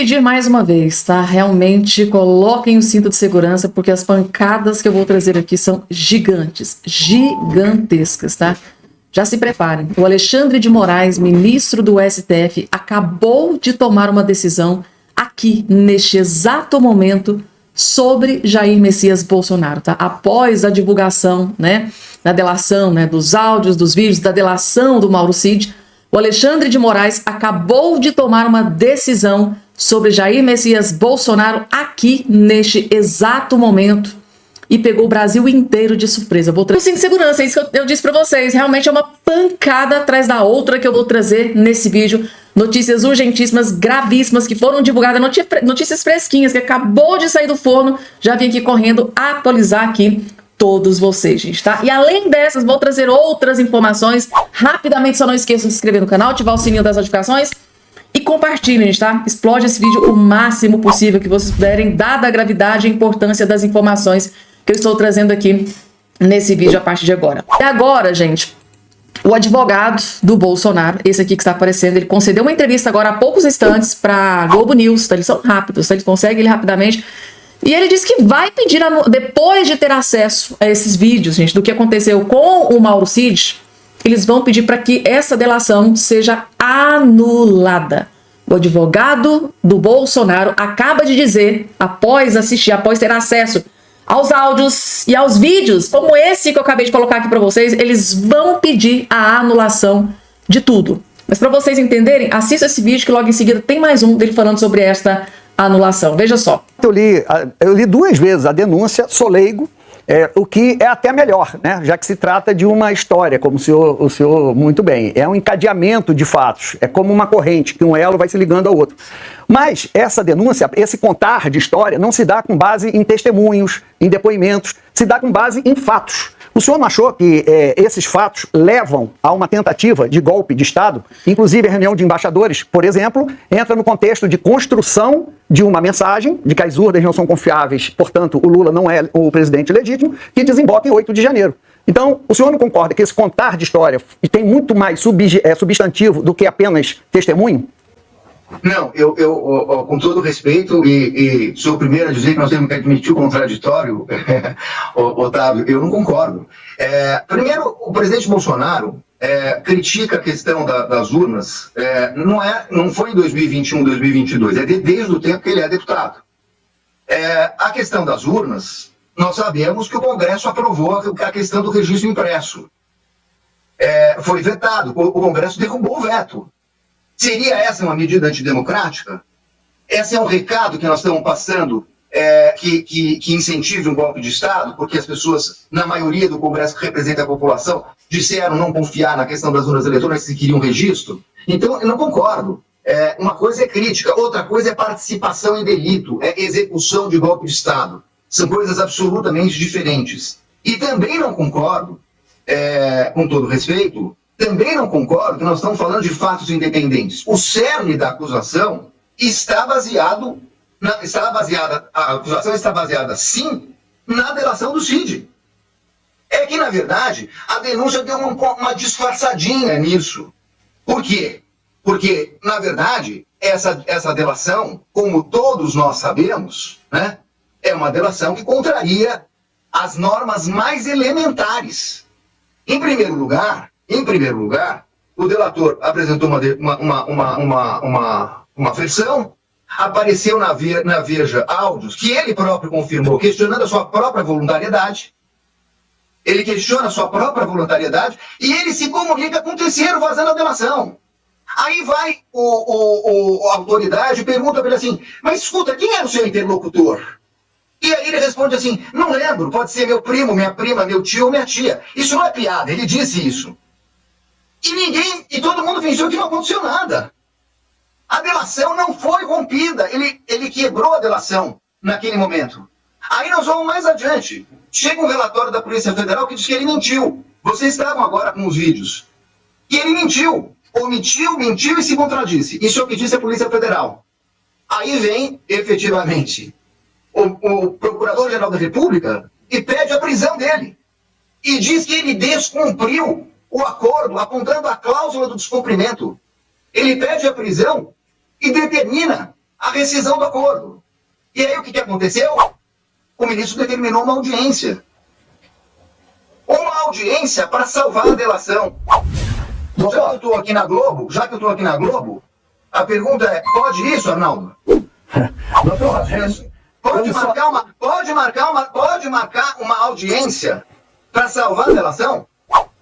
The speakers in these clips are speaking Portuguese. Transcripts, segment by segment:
pedir mais uma vez, tá? Realmente coloquem o cinto de segurança, porque as pancadas que eu vou trazer aqui são gigantes, gigantescas, tá? Já se preparem. O Alexandre de Moraes, ministro do STF, acabou de tomar uma decisão aqui, neste exato momento, sobre Jair Messias Bolsonaro, tá? Após a divulgação, né, da delação, né, dos áudios, dos vídeos, da delação do Mauro Cid, o Alexandre de Moraes acabou de tomar uma decisão sobre Jair Messias Bolsonaro aqui, neste exato momento, e pegou o Brasil inteiro de surpresa. Vou trazer segurança, é isso que eu disse para vocês. Realmente é uma pancada atrás da outra que eu vou trazer nesse vídeo. Notícias urgentíssimas, gravíssimas, que foram divulgadas, notícias fresquinhas, que acabou de sair do forno. Já vim aqui correndo atualizar aqui todos vocês, gente, tá? E além dessas, vou trazer outras informações. Rapidamente, só não esqueçam de se inscrever no canal, ativar o sininho das notificações e compartilhem, gente, tá? Explode esse vídeo o máximo possível que vocês puderem, dada a gravidade e a importância das informações que eu estou trazendo aqui nesse vídeo a partir de agora. E agora, gente, o advogado do Bolsonaro, esse aqui que está aparecendo, ele concedeu uma entrevista agora há poucos instantes para Globo News, tá? Eles são rápidos, tá? Eles conseguem ele rapidamente. E ele disse que vai pedir, depois de ter acesso a esses vídeos, gente, do que aconteceu com o Mauro Cid, eles vão pedir para que essa delação seja anulada. O advogado do Bolsonaro acaba de dizer, após ter acesso aos áudios e aos vídeos, como esse que eu acabei de colocar aqui para vocês, eles vão pedir a anulação de tudo. Mas para vocês entenderem, assista esse vídeo que logo em seguida tem mais um dele falando sobre esta anulação. Veja só. Eu li 2 vezes a denúncia, sou leigo, o que é até melhor, né? Já que se trata de uma história, como o senhor muito bem. É um encadeamento de fatos, é como uma corrente, que um elo vai se ligando ao outro. Mas essa denúncia, esse contar de história, não se dá com base em testemunhos, em depoimentos, se dá com base em fatos. O senhor não achou que esses fatos levam a uma tentativa de golpe de Estado? Inclusive a reunião de embaixadores, por exemplo, entra no contexto de construção de uma mensagem de que as urnas não são confiáveis, portanto o Lula não é o presidente legítimo, que desemboca em 8 de janeiro. Então, o senhor não concorda que esse contar de história tem muito mais substantivo do que apenas testemunho? Não, eu com todo respeito, e sou o primeiro a dizer que nós temos que admitir o contraditório, Otávio, eu não concordo. Primeiro, o presidente Bolsonaro critica a questão das urnas, não foi em 2021, 2022, desde o tempo que ele é deputado. A questão das urnas, nós sabemos que o Congresso aprovou a questão do registro impresso. Foi vetado, o Congresso derrubou o veto. Seria essa uma medida antidemocrática? Esse é um recado que nós estamos passando, que incentive um golpe de Estado, porque as pessoas, na maioria do Congresso que representa a população, disseram não confiar na questão das urnas eletrônicas e queriam registro? Então, eu não concordo. Uma coisa é crítica, outra coisa é participação em delito, é execução de golpe de Estado. São coisas absolutamente diferentes. E também não concordo, com todo respeito, também não concordo que nós estamos falando de fatos independentes. O cerne da acusação está baseado, a acusação está baseada, sim, na delação do Cid. É que, na verdade, a denúncia deu uma disfarçadinha nisso. Por quê? Porque, na verdade, essa delação, como todos nós sabemos, né, é uma delação que contraria as normas mais elementares. Em primeiro lugar, o delator apresentou uma versão, apareceu na Veja áudios que ele próprio confirmou, questionando a sua própria voluntariedade. Ele questiona a sua própria voluntariedade e ele se comunica com o terceiro vazando a delação. Aí vai a autoridade e pergunta para ele assim, mas escuta, quem era o seu interlocutor? E aí ele responde assim, não lembro, pode ser meu primo, minha prima, meu tio ou minha tia. Isso não é piada, ele disse isso. E todo mundo fingiu que não aconteceu nada. A delação não foi rompida, ele quebrou a delação naquele momento. Aí nós vamos mais adiante. Chega um relatório da Polícia Federal que diz que ele mentiu. Vocês estavam agora com os vídeos. E ele mentiu. Mentiu e se contradisse. Isso é o que disse a Polícia Federal. Aí vem, efetivamente, o Procurador-Geral da República e pede a prisão dele. E diz que ele descumpriu o acordo, apontando a cláusula do descumprimento. Ele pede a prisão e determina a rescisão do acordo. E aí o que aconteceu? O ministro determinou uma audiência. Uma audiência para salvar a delação. Já que eu estou aqui na Globo, a pergunta é, pode isso, Arnaldo? Pode marcar uma audiência para salvar a delação?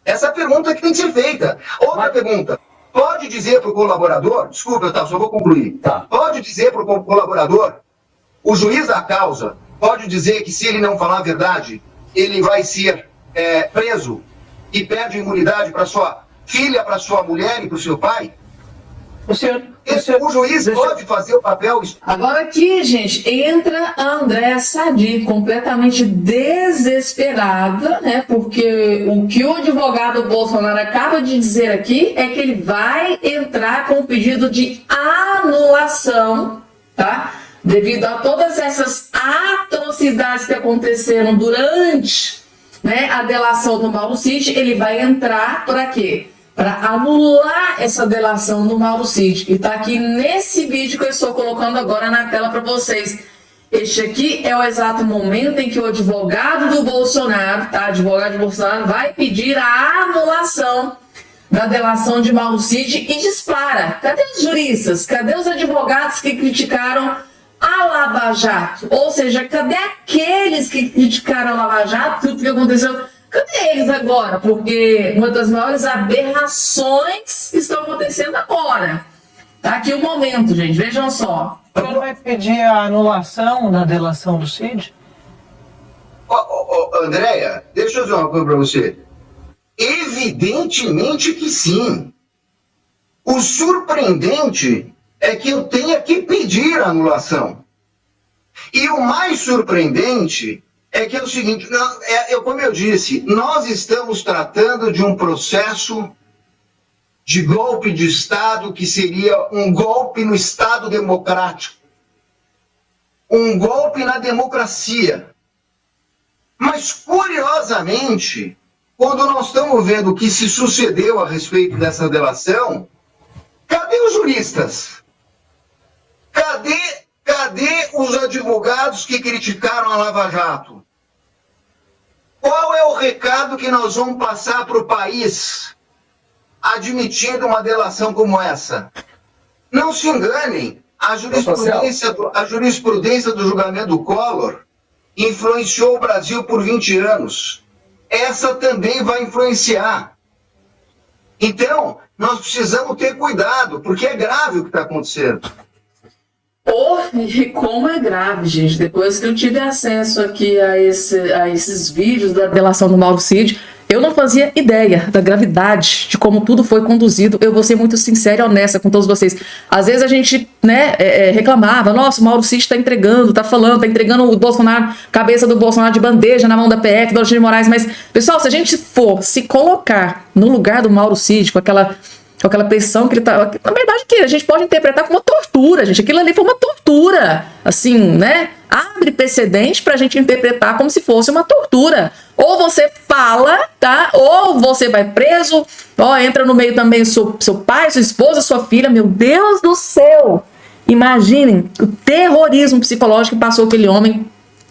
Essa é a pergunta que tem que ser feita. Outra pergunta, pode dizer para o colaborador, desculpa, eu só vou concluir, pode dizer para o colaborador, o juiz da causa, pode dizer que se ele não falar a verdade, ele vai ser preso e perde a imunidade para sua filha, para sua mulher e para o seu pai? O juiz pode fazer o papel... Agora aqui, gente, entra a Andréa Sadi, completamente desesperada, né? Porque o que o advogado Bolsonaro acaba de dizer aqui é que ele vai entrar com o pedido de anulação, tá? Devido a todas essas atrocidades que aconteceram durante, né, a delação do Mauro Cid, ele vai entrar para quê? Para anular essa delação do Mauro Cid. E está aqui nesse vídeo que eu estou colocando agora na tela para vocês. Este aqui é o exato momento em que o advogado do Bolsonaro, tá? Advogado de Bolsonaro vai pedir a anulação da delação de Mauro Cid e dispara. Cadê os juristas? Cadê os advogados que criticaram a Lava Jato? Ou seja, cadê aqueles que criticaram a Lava Jato? Tudo que aconteceu... Cadê eles agora? Porque uma das maiores aberrações estão acontecendo agora. Tá aqui o momento, gente. Vejam só. O senhor vai pedir a anulação da delação do Cid? Andréia, deixa eu dizer uma coisa para você. Evidentemente que sim. O surpreendente é que eu tenha que pedir a anulação. E o mais surpreendente... é que é o seguinte, como eu disse, nós estamos tratando de um processo de golpe de Estado que seria um golpe no Estado democrático, um golpe na democracia. Mas, curiosamente, quando nós estamos vendo o que se sucedeu a respeito dessa delação, cadê os juristas? Cadê os advogados que criticaram a Lava Jato? Qual é o recado que nós vamos passar para o país admitindo uma delação como essa? Não se enganem, a jurisprudência do julgamento do Collor influenciou o Brasil por 20 anos. Essa também vai influenciar. Então, nós precisamos ter cuidado, porque é grave o que está acontecendo. E como é grave, gente. Depois que eu tive acesso aqui a esses vídeos da delação do Mauro Cid, eu não fazia ideia da gravidade de como tudo foi conduzido. Eu vou ser muito sincera e honesta com todos vocês. Às vezes a gente, né, reclamava, nossa, o Mauro Cid está entregando, está entregando o Bolsonaro, cabeça do Bolsonaro de bandeja na mão da PF, do Alexandre de Moraes. Mas, pessoal, se a gente for se colocar no lugar do Mauro Cid, com aquela pressão que ele tá... Na verdade, que a gente pode interpretar como uma tortura, gente. Aquilo ali foi uma tortura. Assim, né? Abre precedente pra gente interpretar como se fosse uma tortura. Ou você fala, tá? Ou você vai preso. Entra no meio também seu pai, sua esposa, sua filha. Meu Deus do céu! Imaginem o terrorismo psicológico que passou aquele homem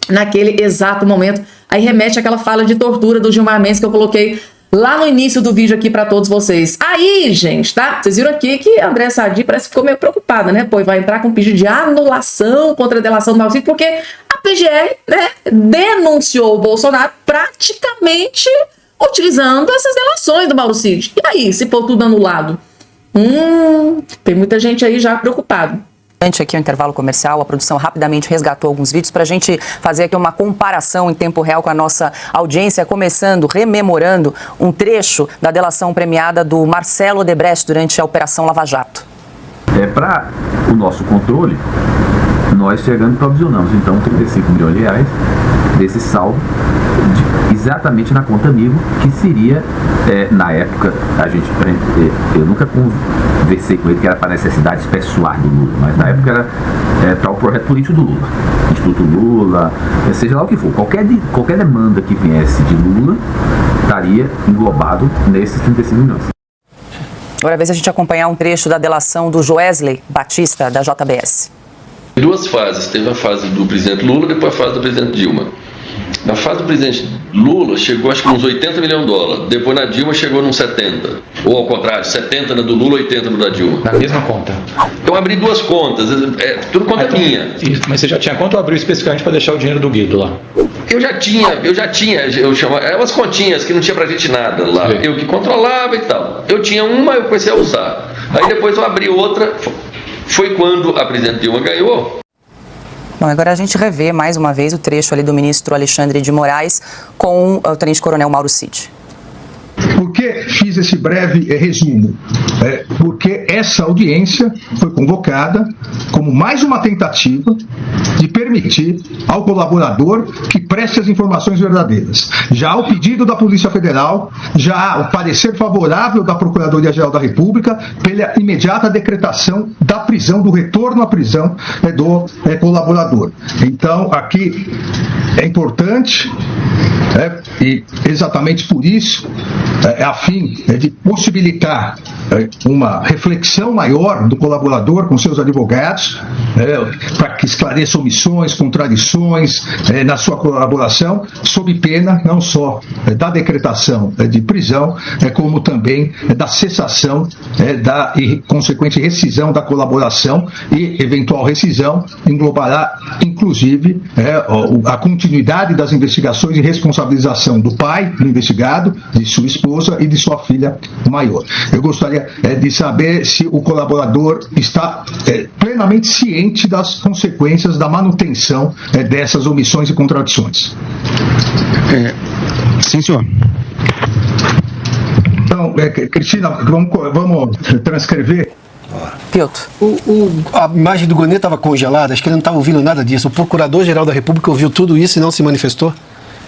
naquele exato momento. Aí remete àquela fala de tortura do Gilmar Mendes que eu coloquei lá no início do vídeo aqui para todos vocês. Aí, gente, tá? Vocês viram aqui que a Andréa Sadi parece que ficou meio preocupada, né? Pô, vai entrar com um pedido de anulação contra a delação do Mauro Cid, porque a PGR, né, denunciou o Bolsonaro praticamente utilizando essas delações do Mauro Cid. E aí, se for tudo anulado? Tem muita gente aí já preocupada. Durante aqui o intervalo comercial, a produção rapidamente resgatou alguns vídeos para a gente fazer aqui uma comparação em tempo real com a nossa audiência, rememorando um trecho da delação premiada do Marcelo Odebrecht durante a Operação Lava Jato. Para o nosso controle, nós provisionamos então 35 milhões de reais desse saldo exatamente na conta amigo, que seria, na época, eu nunca conversei com ele que era para necessidades pessoais do Lula, mas na época era para o projeto político do Lula, Instituto Lula, seja lá o que for, qualquer demanda que viesse de Lula estaria englobado nesses 35 milhões. Agora é a vez a gente acompanhar um trecho da delação do Joesley Batista, da JBS. Duas fases, teve a fase do presidente Lula e depois a fase do presidente Dilma. Na fase do presidente Lula chegou acho que uns 80 milhões de dólares, depois na Dilma chegou nos 70, ou ao contrário, 70 na do Lula, 80 no da Dilma. Na mesma conta? Eu abri duas contas, tudo conta minha. Mas você já tinha conta ou abriu especificamente para deixar o dinheiro do Guido lá? Eu já tinha, eu chamava, eram umas continhas que não tinha pra gente nada lá, eu que controlava e tal. Eu tinha uma, eu comecei a usar, aí depois eu abri outra, foi quando a presidente Dilma ganhou. Bom, agora a gente revê mais uma vez o trecho ali do ministro Alexandre de Moraes com o tenente-coronel Mauro Cid. Por que fiz esse breve resumo? Porque essa audiência foi convocada como mais uma tentativa de permitir ao colaborador que preste as informações verdadeiras. Já há o pedido da Polícia Federal, já há o parecer favorável da Procuradoria-Geral da República pela imediata decretação da prisão, do retorno à prisão do colaborador. Então, aqui é importante, e exatamente por isso, a fim de possibilitar uma reflexão maior do colaborador com seus advogados, para que esclareça omissões, contradições na sua colaboração, sob pena não só da decretação de prisão, como também da cessação da e consequente rescisão da colaboração, e eventual rescisão englobará inclusive a continuidade das investigações e responsabilização do pai do investigado, de sua esposa e de sua filha maior. Eu gostaria de saber se o colaborador está plenamente ciente das consequências da manutenção dessas omissões e contradições. Sim, senhor. Então, Cristina, vamos transcrever. Piotr. A imagem do Gonê estava congelada, acho que ele não estava ouvindo nada disso. O Procurador-Geral da República ouviu tudo isso e não se manifestou?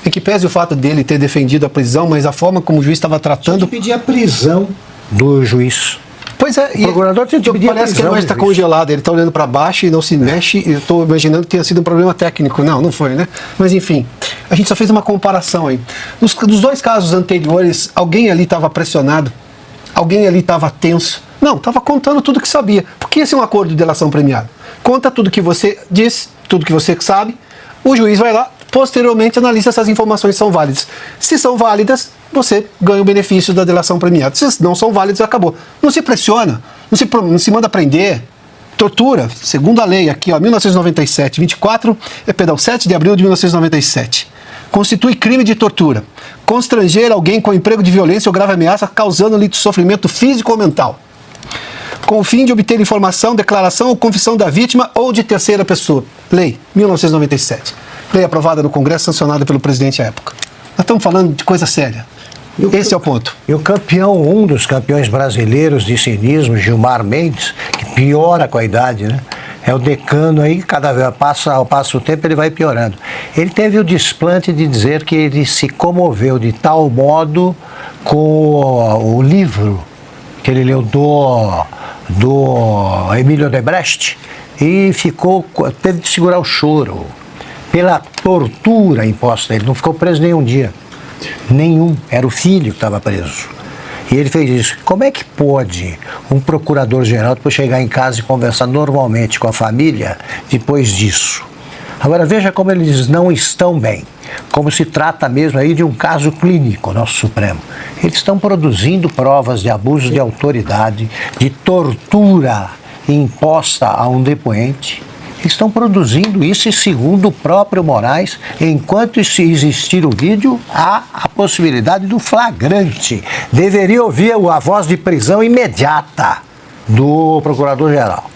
Em que pese o fato dele ter defendido a prisão, mas a forma como o juiz estava tratando... pedir a prisão do juiz. Pois é, o procurador tinha que pedir parece que a imagem está congelada, ele está olhando para baixo e não se mexe, e eu estou imaginando que tenha sido um problema técnico. Não foi, né? Mas enfim, a gente só fez uma comparação aí. Nos dois casos anteriores, alguém ali estava pressionado, alguém ali estava tenso. Não, estava contando tudo que sabia. Porque esse é um acordo de delação premiada. Conta tudo que você diz, tudo que você sabe, o juiz vai lá, posteriormente analisa se as informações são válidas. Se são válidas, você ganha o benefício da delação premiada. Se não são válidas, acabou. Não se pressiona, não se manda prender. Tortura, segundo a lei aqui, 1997, 7 de abril de 1997. Constitui crime de tortura. Constranger alguém com emprego de violência ou grave ameaça, causando-lhe sofrimento físico ou mental, com o fim de obter informação, declaração ou confissão da vítima ou de terceira pessoa. Lei, 1997. Lei aprovada no Congresso, sancionada pelo presidente à época. Nós estamos falando de coisa séria. Esse é o ponto. E o campeão, um dos campeões brasileiros de cinismo, Gilmar Mendes, que piora com a idade, né? É o decano aí, cada vez passa o tempo, ele vai piorando. Ele teve o desplante de dizer que ele se comoveu de tal modo com o livro que ele leu do Emílio Odebrecht e teve de segurar o choro pela tortura imposta a ele. Não ficou preso nenhum dia. Nenhum. Era o filho que estava preso. E ele fez isso. Como é que pode um procurador-geral depois chegar em casa e conversar normalmente com a família depois disso? Agora veja como eles não estão bem. Como se trata mesmo aí de um caso clínico, nosso Supremo. Eles estão produzindo provas de abuso de autoridade, de tortura imposta a um depoente. Estão produzindo isso e, segundo o próprio Moraes, enquanto existir o vídeo, há a possibilidade do flagrante. Deveria ouvir a voz de prisão imediata do Procurador-Geral.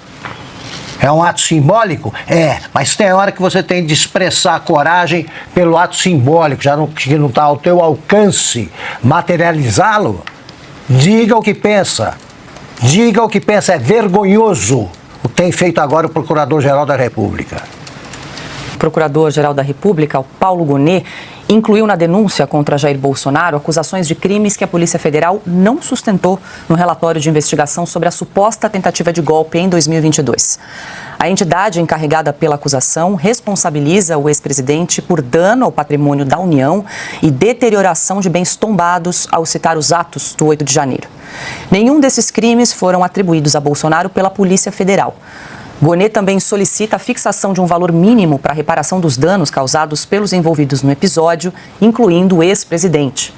É um ato simbólico? É, mas tem hora que você tem de expressar a coragem pelo ato simbólico, que não está ao teu alcance materializá-lo. Diga o que pensa. Diga o que pensa, é vergonhoso o que tem feito agora o Procurador-Geral da República. O Procurador-Geral da República, o Paulo Gonê, incluiu na denúncia contra Jair Bolsonaro acusações de crimes que a Polícia Federal não sustentou no relatório de investigação sobre a suposta tentativa de golpe em 2022. A entidade encarregada pela acusação responsabiliza o ex-presidente por dano ao patrimônio da União e deterioração de bens tombados ao citar os atos do 8 de janeiro. Nenhum desses crimes foram atribuídos a Bolsonaro pela Polícia Federal. Gonê também solicita a fixação de um valor mínimo para a reparação dos danos causados pelos envolvidos no episódio, incluindo o ex-presidente.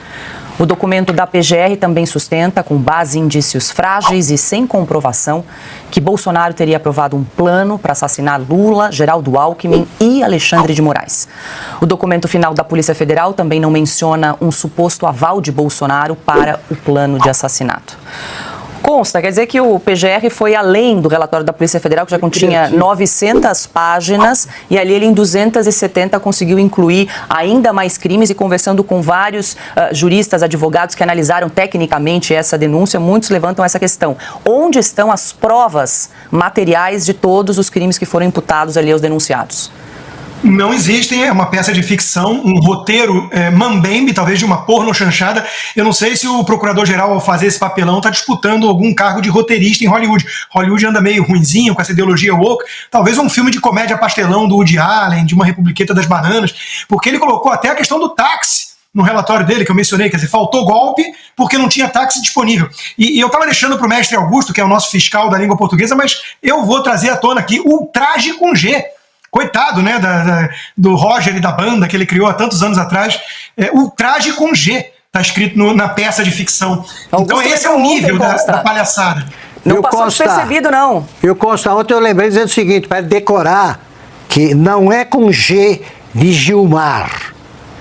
O documento da PGR também sustenta, com base em indícios frágeis e sem comprovação, que Bolsonaro teria aprovado um plano para assassinar Lula, Geraldo Alckmin e Alexandre de Moraes. O documento final da Polícia Federal também não menciona um suposto aval de Bolsonaro para o plano de assassinato. Consta, quer dizer que o PGR foi além do relatório da Polícia Federal, que já continha 900 páginas, e ali ele em 270 conseguiu incluir ainda mais crimes, e conversando com vários juristas, advogados que analisaram tecnicamente essa denúncia, muitos levantam essa questão. Onde estão as provas materiais de todos os crimes que foram imputados ali aos denunciados? Não existem, é uma peça de ficção, um roteiro mambembe, talvez de uma porno chanchada. Eu não sei se o procurador-geral, ao fazer esse papelão, está disputando algum cargo de roteirista em Hollywood. Hollywood anda meio ruinzinho com essa ideologia woke. Talvez um filme de comédia pastelão do Woody Allen, de uma Republiqueta das Bananas, porque ele colocou até a questão do táxi no relatório dele, que eu mencionei, quer dizer, faltou golpe porque não tinha táxi disponível. E eu estava deixando para o mestre Augusto, que é o nosso fiscal da língua portuguesa, mas eu vou trazer à tona aqui o traje com G. Coitado, né, do Roger e da banda que ele criou há tantos anos atrás. O traje com G está escrito na peça de ficção. Então esse é o nível da palhaçada. Não passou despercebido, não. Eu Costa, ontem eu lembrei dizendo o seguinte, para decorar, que não é com G de Gilmar,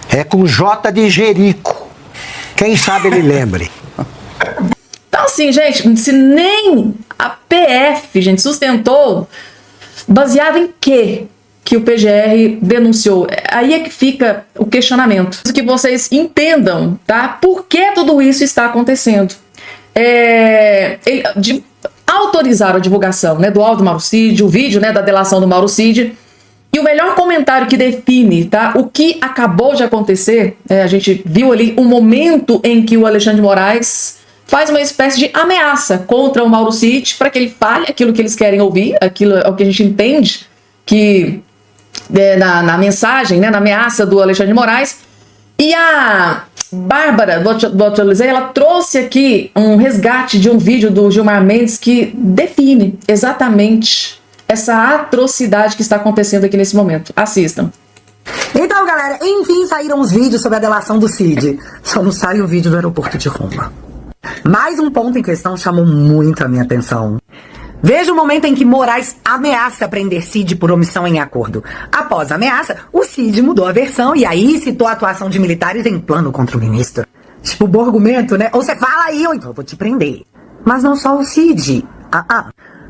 é com J de Jerico. Quem sabe ele lembre. Então assim, gente, se nem a PF, gente, sustentou, baseado em quê? Que o PGR denunciou. Aí é que fica o questionamento. Que vocês entendam, tá? Por que tudo isso está acontecendo. Autorizaram a divulgação, né, do áudio do Mauro Cid, o vídeo, né, da delação do Mauro Cid. E o melhor comentário que define, tá, o que acabou de acontecer, a gente viu ali um momento em que o Alexandre de Moraes faz uma espécie de ameaça contra o Mauro Cid para que ele fale aquilo que eles querem ouvir, aquilo é o que a gente entende que na mensagem, né, na ameaça do Alexandre de Moraes. E a Bárbara do Atualizei, ela trouxe aqui um resgate de um vídeo do Gilmar Mendes que define exatamente essa atrocidade que está acontecendo aqui nesse momento. Assistam. Então, galera, enfim saíram os vídeos sobre a delação do Cid. Só não sai o vídeo do aeroporto de Roma. Mais um ponto em questão chamou muito a minha atenção. Veja o momento em que Moraes ameaça prender Cid por omissão em acordo. Após a ameaça, o Cid mudou a versão e aí citou a atuação de militares em plano contra o ministro. Tipo, bom argumento, né? Ou você fala aí, ou então eu vou te prender. Mas não só o Cid.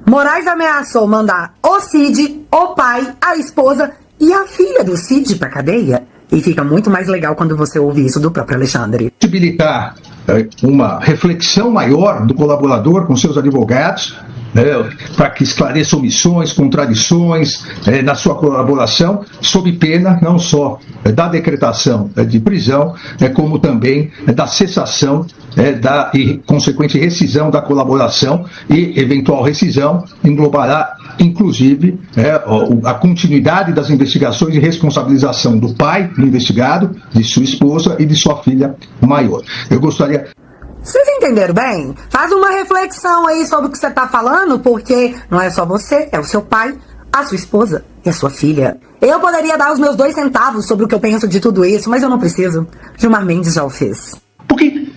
Moraes ameaçou mandar o Cid, o pai, a esposa e a filha do Cid pra cadeia. E fica muito mais legal quando você ouve isso do próprio Alexandre. Possibilitar uma reflexão maior do colaborador com seus advogados, para que esclareça omissões, contradições na sua colaboração, sob pena não só da decretação de prisão, como também da cessação da e consequente rescisão da colaboração, e eventual rescisão englobará inclusive a continuidade das investigações e responsabilização do pai do investigado, de sua esposa e de sua filha maior. Eu gostaria... Vocês entenderam bem? Faz uma reflexão aí sobre o que você tá falando, porque não é só você, é o seu pai, a sua esposa e a sua filha. Eu poderia dar os meus 2 centavos sobre o que eu penso de tudo isso, mas eu não preciso. Gilmar Mendes já o fez. Porque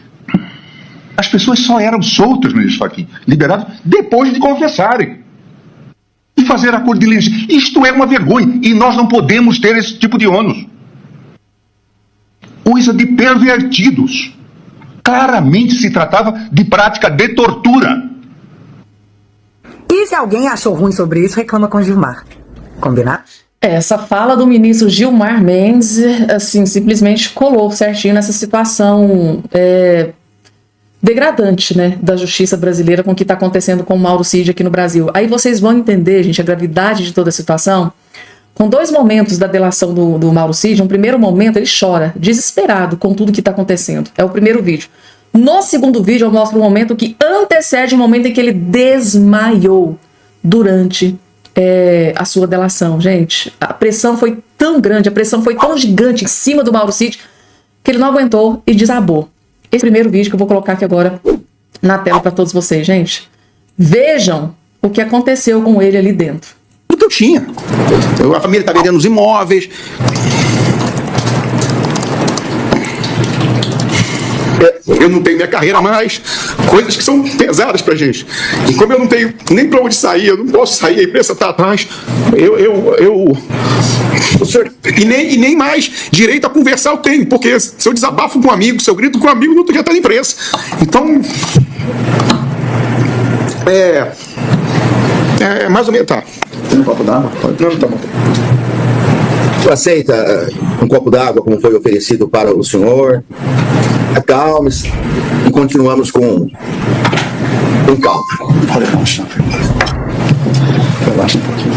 as pessoas só eram soltas nisso aqui, liberadas depois de confessarem. E fazer acordo de diligência. Isto é uma vergonha e nós não podemos ter esse tipo de ônus. Coisa de pervertidos. Claramente se tratava de prática de tortura. E se alguém achou ruim sobre isso, reclama com Gilmar. Combinado? Essa fala do ministro Gilmar Mendes, assim, simplesmente colou certinho nessa situação degradante, né, da justiça brasileira com o que está acontecendo com o Mauro Cid aqui no Brasil. Aí vocês vão entender, gente, a gravidade de toda a situação. Com 2 momentos da delação do Mauro Cid, um primeiro momento ele chora, desesperado com tudo que está acontecendo. É o primeiro vídeo. No segundo vídeo eu mostro um momento que antecede o momento em que ele desmaiou durante a sua delação. Gente, a pressão foi tão grande, a pressão foi tão gigante em cima do Mauro Cid que ele não aguentou e desabou. Esse primeiro vídeo que eu vou colocar aqui agora na tela para todos vocês, gente. Vejam o que aconteceu com ele ali dentro. eu tinha. A família está vendendo os imóveis. Eu não tenho minha carreira mais, coisas que são pesadas pra gente. E como eu não tenho nem pra onde sair, eu não posso sair, a imprensa tá atrás, e nem mais direito a conversar eu tenho, porque se eu desabafo com um amigo, se eu grito com um amigo, no outro dia tá na imprensa. Então, mais ou menos, tá. Tem um copo d'água? Não, tá bom. Tu aceita um copo d'água como foi oferecido para o senhor? Acalme-se e continuamos com calma. Relaxa. Relaxa um pouquinho.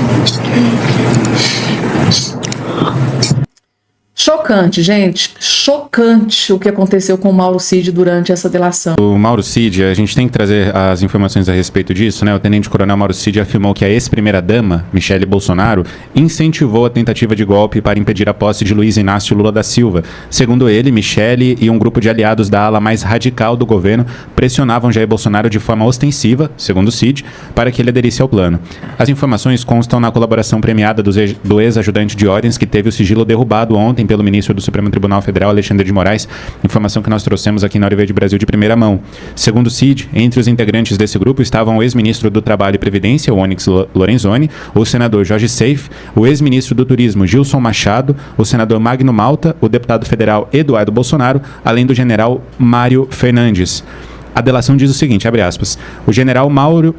Chocante, gente. Chocante o que aconteceu com o Mauro Cid durante essa delação. O Mauro Cid, a gente tem que trazer as informações a respeito disso, né? O tenente-coronel Mauro Cid afirmou que a ex-primeira-dama, Michele Bolsonaro, incentivou a tentativa de golpe para impedir a posse de Luiz Inácio Lula da Silva. Segundo ele, Michele e um grupo de aliados da ala mais radical do governo pressionavam Jair Bolsonaro de forma ostensiva, segundo o Cid, para que ele aderisse ao plano. As informações constam na colaboração premiada do ex-ajudante de ordens que teve o sigilo derrubado ontem pelo ministro do Supremo Tribunal Federal, Alexandre de Moraes, informação que nós trouxemos aqui na Hora Verde Brasil de primeira mão. Segundo o Cid, entre os integrantes desse grupo estavam o ex-ministro do Trabalho e Previdência, Onyx Lorenzoni, o senador Jorge Seif, o ex-ministro do Turismo, Gilson Machado, o senador Magno Malta, o deputado federal Eduardo Bolsonaro, além do general Mário Fernandes. A delação diz o seguinte, abre aspas, o general Mário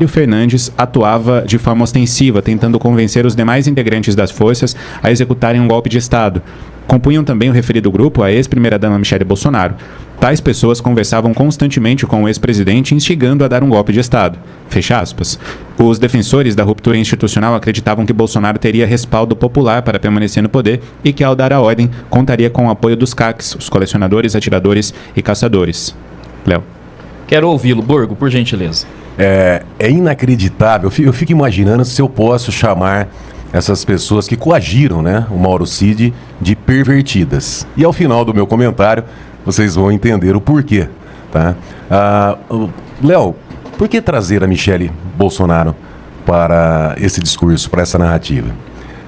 Fernandes atuava de forma ostensiva, tentando convencer os demais integrantes das forças a executarem um golpe de Estado. Compunham também o referido grupo a ex-primeira-dama Michele Bolsonaro. Tais pessoas conversavam constantemente com o ex-presidente, instigando a dar um golpe de Estado. Fecha aspas. Os defensores da ruptura institucional acreditavam que Bolsonaro teria respaldo popular para permanecer no poder e que, ao dar a ordem, contaria com o apoio dos CACs, os colecionadores, atiradores e caçadores. Léo. Quero ouvi-lo, Borgo, por gentileza. É inacreditável. Eu fico imaginando se eu posso chamar essas pessoas que coagiram, né, o Mauro Cid de pervertidas. E ao final do meu comentário, vocês vão entender o porquê, tá? Léo, por que trazer a Michele Bolsonaro para esse discurso, para essa narrativa?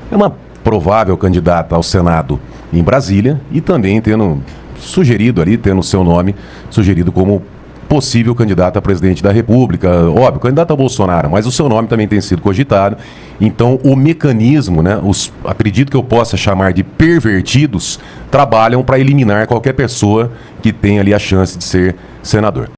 É uma provável candidata ao Senado em Brasília e também tendo o seu nome sugerido como possível candidato a presidente da República, óbvio, candidato a Bolsonaro, mas o seu nome também tem sido cogitado. Então, o mecanismo, né, acredito que eu possa chamar de pervertidos, trabalham para eliminar qualquer pessoa que tenha ali a chance de ser senador.